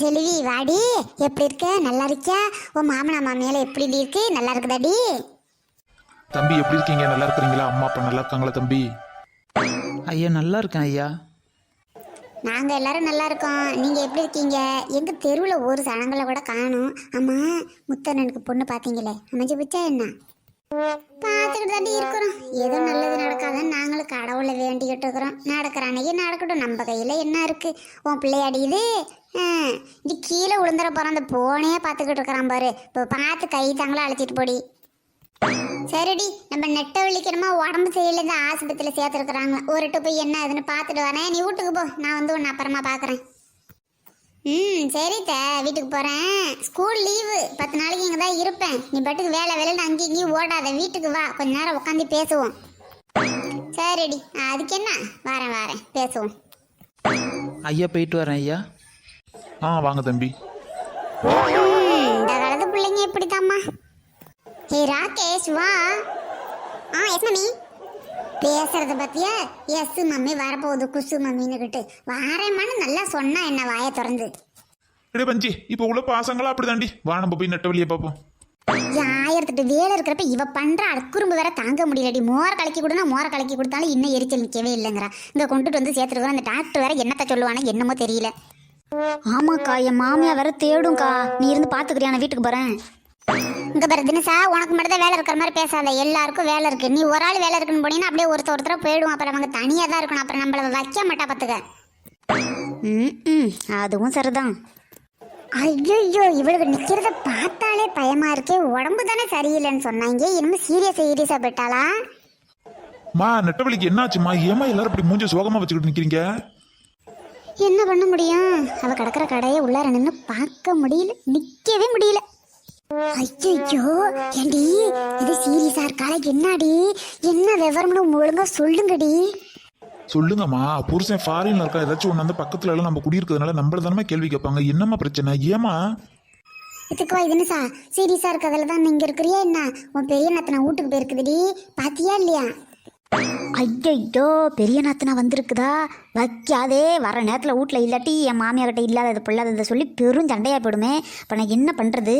செல்வி வாடி, எப்படி இருக்க? நல்லா இருக்கியா? உன் மாமனா மாமியால எப்படி இருக்கு? நல்லா இருக்குதாடி? தம்பி எப்படி இருக்கீங்க? நல்லா இருக்கிறீங்களா? அம்மா அப்பா நல்லா இருக்காங்களா தம்பி? ஐயா நல்லா இருக்கேன் ஐயா. நாங்க எல்லாரும் நல்லா இருக்கோம். நீங்க எப்படி இருக்கீங்க? எங்க தெருவுல ஒரு சனங்களை கூட காணும். ஆமா, முத்தண்ணனுக்கு பொண்ணு பாத்தீங்களே, அமைஞ்சு போச்சா என்ன? பார்த்துக்கிட்டு தாண்டி இருக்கிறோம். ஏதோ நல்லது நடக்காதுன்னு நாங்களும் கடவுளை வேண்டிக்கிட்டு இருக்கிறோம். நடக்கிற அன்னைக்கு நடக்கட்டும், நம்ம கையில என்ன இருக்கு? உன் பிள்ளையாடி இது கீழே விழுந்துற போற அந்த போனே பார்த்துக்கிட்டு இருக்கிறான் பாரு. இப்போ பார்த்து கை தாங்களா அழைச்சிட்டு போடி. சரிடி, நம்ம நெட்டை வலிக்கணுமா உடம்பு சரியில்லை, ஆஸ்பத்திரியில் சேர்த்துருக்குறாங்க. ஒருட்டு போய் என்ன அதுன்னு பார்த்துட்டு வரேன். நீ வீட்டுக்கு போ, நான் வந்து உன்னை அப்புறமா பார்க்குறேன். சரி வீட்டுக்கு போகிறேன். ஸ்கூல் லீவு 10 நாளைக்கு இங்கே தான் இருப்பேன். நீ பாட்டுக்கு வேலை வேலைன்னு அங்கேயும் இங்கேயும் ஓடாத, வீட்டுக்கு வா, கொஞ்ச நேரம் உட்காந்து பேசுவோம். சரிடி, அதுக்கு என்ன, வரேன் பேசுவோம். ஐயா போயிட்டு வரேன் ஐயா. வாங்க தம்பி. இந்த காலத்து பிள்ளைங்க இப்படித்தாம்மா. ஹே ராகேஷ் வா. S mummy. பேசுறத பத்தியா? எஸ் மம்மி வரப்போகுது குசு மம்மின்னுக்கிட்டு வாரேம்மான்னு நல்லா சொன்னா என்ன வாயை திறந்து. இடைய பஞ்சி, இப்போ உள்ள பாசங்களா அப்படி தாண்டி. வா நம்ம போய் நெட்ட வழியை பார்ப்போம். 1008 வேலை இருக்கிறப்ப இவ பண்ற அக்குறும்பு வேற தாங்க முடியலடி. மோர கலக்கி கொடுனா மோர கலக்கி கொடுத்தாலும் இன்னும் எரிச்சல் நிற்கவே இல்லைங்கிறா. இங்க கொண்டுட்டு வந்து சேர்த்துருக்கோம். அந்த டாக்டர் வேற என்னத்த சொல்லுவானோ என்னமோ தெரியல. ஆமாக்கா, என் மாமியா வேற தேடும்க்கா. நீ இருந்து பாத்துக்கிறியா? நான் வீட்டுக்கு போறேன். இங்க பாரு தினசா, உனக்கு மட்டும் தான் வேலை இருக்கிற மாதிரி பேசாத. எல்லாருக்கும் வேலை இருக்கு. நீ ஒரு ஆள் வேலை இருக்குன்னு போனீங்கன்னா அப்படியே ஒருத்தர போயிடுவோம். அப்புறம் அவங்க தனியா தான் இருக்கணும். அப்புறம் நம்மள வைக்க மாட்டா பாத்துக்க. அதுவும் சரிதான். ஐயோ, இவளுக்கு நிக்கிறத பார்த்தாலே பயமா இருக்கே. உடம்பு தானே சரியில்லைன்னு சொன்னாங்க, இன்னும் சீரியஸா போயிட்டாளா? மா நெட்ட வழிக்கு என்னாச்சுமா? ஏமா எல்லாரும் இப்படி மூஞ்ச சோகமா வச்சுக்கிட்டு நிக்கிறீங்க? என்ன பண்ண முடியும்? அவ கிடக்கிற கடையை உள்ளார நின்று பார்க்க முடியல, நிக்கவே முடியல. ஐயோ ஏண்டி, இது சீரியஸா இருக்காளா? என்னடி, என்ன விவரம்னு ஒழுங்கா சொல்லுங்கடி. சொல்லுங்கம்மா. புருஷன் ஃபாரின்ல இருக்கா, ஏதாச்சும் ஒன்று அந்த பக்கத்துல எல்லாம் நம்ம குடியிருக்கிறதுனால நம்மள தானே கேள்வி கேட்பாங்க. என்னம்மா பிரச்சனை? ஏமா இதுக்குவா இதுன்னு சீரியஸா இருக்கிறதுல தான் நீங்க இருக்கிறியா என்ன? உன் பெரிய நாத்தனா வீட்டுக்கு போயிருக்குதுடி, பாத்தியா இல்லையா? ஐயோ, பெரிய நாத்தனா வந்திருக்குதா? வைக்காதே. வர நேரத்தில் வீட்டில் இல்லாட்டி என் மாமியார்கிட்ட இல்லாதது பிள்ளாததை சொல்லி பெரும் சண்டையா போயிடுமே. இப்போ நான் என்ன பண்ணுறது?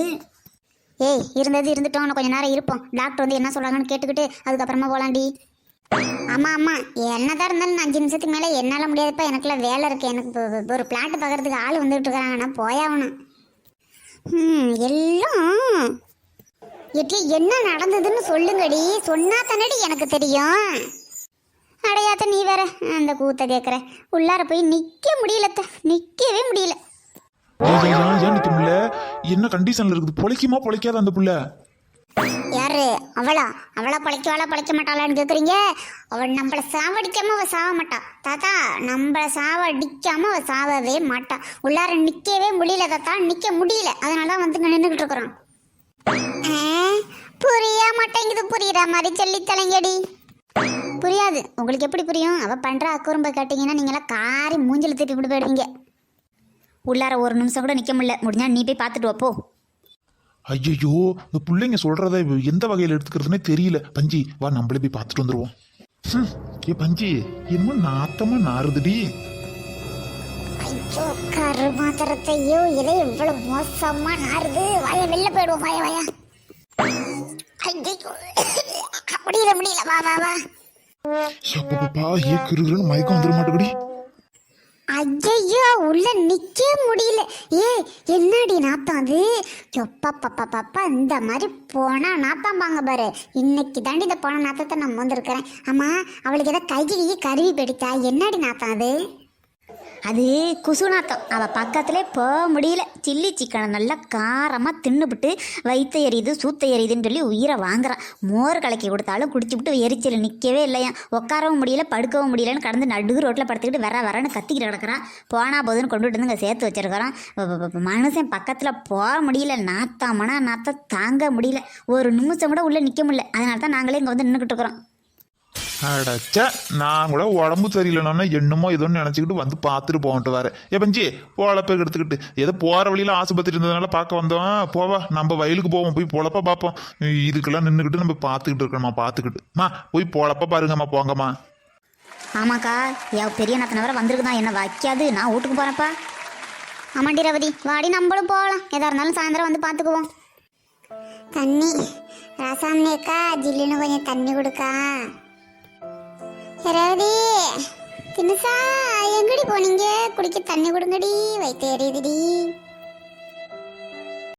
இருந்தது இருந்துட்டோம், கொஞ்ச நேரம் இருப்போம். டாக்டர் வந்து என்ன சொல்றாங்கன்னு கேட்டுக்கிட்டு அதுக்கப்புறமா போலாண்டி. ஆமா என்னதான் இருந்தாலும் 5 நிமிஷத்துக்கு மேலே என்னால் முடியாதுப்பா. எனக்குலாம் வேலை இருக்கு. எனக்கு ஒரு பிளாட் பார்க்கறதுக்கு ஆள் வந்துட்டு இருக்காங்க. நான் போயாகணும். எல்லாம் எட்டி என்ன நடந்ததுன்னு சொல்லுங்கடி. சொன்னா தானடி எனக்கு தெரியும். அடையாத்த நீ வேற அந்த கூத்த கேட்குற. உள்ளார போய் நிற்க முடியலத்த, நிற்கவே முடியல. ஏன் நிக்க முடியல? என்ன கண்டிஷன்ல இருக்குது? பொழைக்குமா பொழைக்காத அந்த புள்ள? யாரு அவளா பொழைக்க மாட்டாளான்னு கேக்குறீங்க? அவள் நம்மள சாவடிக்காம அவ சாவ மாட்டா தாத்தா. நம்மள சாவடிக்காம அவ சாவவே மாட்டா. உள்ளார நிக்கவே முடியல தாத்தா, நிக்க முடியல. அதனாலதான் வந்து நின்றுகிட்டு இருக்கிறோம். புரிய மாட்டேங்குது. புரியுற மாதிரி சொல்லி தலைங்கடி. புரியாது. உங்களுக்கு எப்படி புரியும்? அவ பண்ற அக்குறும்ப கேட்டீங்கன்னா நீங்களாம் காரி மூஞ்சில திருப்பி விட்டு போயிடுவீங்க. உள்ளார ஒரு நிமிஷம் கூட நிற்க முடியல. முடிஞ்சா நீ போய் பார்த்துட்டு வாப்போ. ஐயோ, இந்த பிள்ளைங்க சொல்றத எந்த வகையில் எடுத்துக்கிறதுனே தெரியல. பஞ்சி வா, நம்மளே போய் பார்த்துட்டு வந்துருவோம். ஏ பஞ்சி, என்ன நாத்தமா நாறுதுடி. ஐயோ கருமாத்திரத்தையோ, இதை எவ்வளவு மோசமா நாறுது. வாய வெளில போயிடுவோம். வாயா முடியல. வா பாப்பா, ஏக்குறதுன்னு மயக்கம் வந்துட மாட்டேங்குடி. ஐயோ உள்ள நிக்க முடியல. என்னடி நாத்தம் அது? பாப்பா இந்த மாதிரி போனா நாத்தம் பாங்க பாரு. இன்னைக்கு தாண்டி இந்த போன நாத்தத்தை நான் வந்திருக்கிறேன். ஆமா, அவளுக்கு ஏதாவது கைகி கருவி பிடிச்சா? என்னடி நாத்தம் அது? அது குசு நாத்தம். அவள் பக்கத்திலே போக முடியல. சில்லி சிக்கனை நல்லா காரமாக தின்னுபிட்டு வயிற்று எரியுது சூத்த எரியுதுன்னு சொல்லி உயிரை வாங்குறான். மோர் கலக்கி கொடுத்தாலும் குடிச்சுவிட்டு எரிச்சல் நிற்கவே இல்லையா. உட்காரவும் முடியல, படுக்கவும் முடியலன்னு கடந்து நடு ரோட்டில் படுத்துக்கிட்டு வரன்னு கத்திக்கிட்டு கிடக்கிறான். போனா போதுன்னு கொண்டுட்டு வந்து இங்கே சேர்த்து வச்சிருக்கிறான். மனுஷன் பக்கத்தில் போக முடியல. நாத்தாமனா நாத்தம் தாங்க முடியல. ஒரு நிமிஷம் கூட உள்ளே நிற்க முடியல. அதனால தான் நாங்களே இங்கே வந்து நின்றுக்கிட்டு இருக்கிறோம். அடச்ச, நான் கூட உடம்பு சரியில்லைன்னா என்னமோ ஏதோன்னு நினச்சிக்கிட்டு வந்து பார்த்துட்டு போகன்ட்டு வரேன். பஞ்சி பொழப்ப எடுத்துக்கிட்டு ஏதோ போகிற வழியில் ஆஸ்பத்திரி இருந்ததுனால பார்க்க வந்தோம். போவா, நம்ம வயலுக்கு போவோம், போய் பொழப்ப பார்ப்போம். இதுக்கெல்லாம் நின்றுக்கிட்டு நம்ம பார்த்துக்கிட்டு இருக்கணுமா? பார்த்துக்கிட்டுமா போய் பொழப்ப பாருங்கம்மா, போங்கம்மா. ஆமாக்கா, பெரிய நாத்தனை வர வந்திருக்குதான். என்ன வைக்காது. நான் வீட்டுக்கு போகிறேன்ப்பா. ஆமாண்டி ரவதி, வாடி நம்மளும் போகலாம். எதா இருந்தாலும் சாயந்தரம் வந்து பார்த்துக்குவோம். தண்ணி ராசாமணி அக்கா, ஜில்லுன்னு கொஞ்சம் தண்ணி கொடுக்கா. ரேவதி, தினுசா, எங்கடி போனீங்க? குடிக்க தண்ணி கொடுங்கடி, வயிற்று எரியுதுடி.